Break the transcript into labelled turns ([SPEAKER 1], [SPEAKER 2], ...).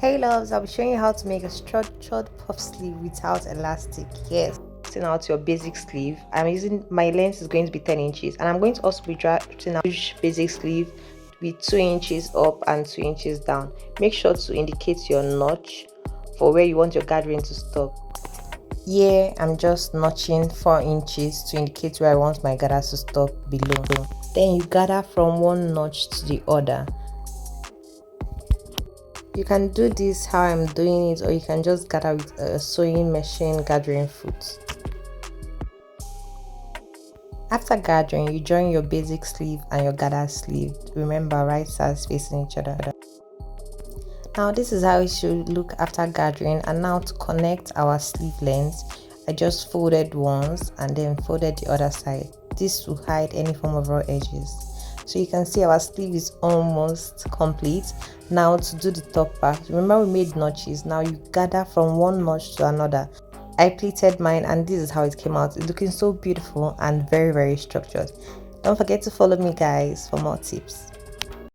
[SPEAKER 1] Hey loves, I'll be showing you how to make a structured puff sleeve without elastic. Yes, cutting out your basic sleeve. I'm using my length is going to be 10 inches, and I'm going to also be drafting out basic sleeve with 2 inches up and 2 inches down. Make sure to indicate your notch for where you want your gathering to stop. Here I'm just notching 4 inches to indicate where I want my gather to stop below. Then you gather from one notch to the other. You can do this how I'm doing it, or you can just gather with a sewing machine gathering foot. After gathering, you join your basic sleeve and your gather sleeve. Remember, right sides facing each other. Now this is how it should look after gathering. And now to connect our sleeve lengths, I just folded once and then folded the other side. This will hide any form of raw edges. So you can see our sleeve is almost complete. Now to do the top part, remember we made notches. Now you gather from one notch to another. I pleated mine and this is how it came out. It's looking so beautiful and very structured. Don't forget to follow me guys for more tips.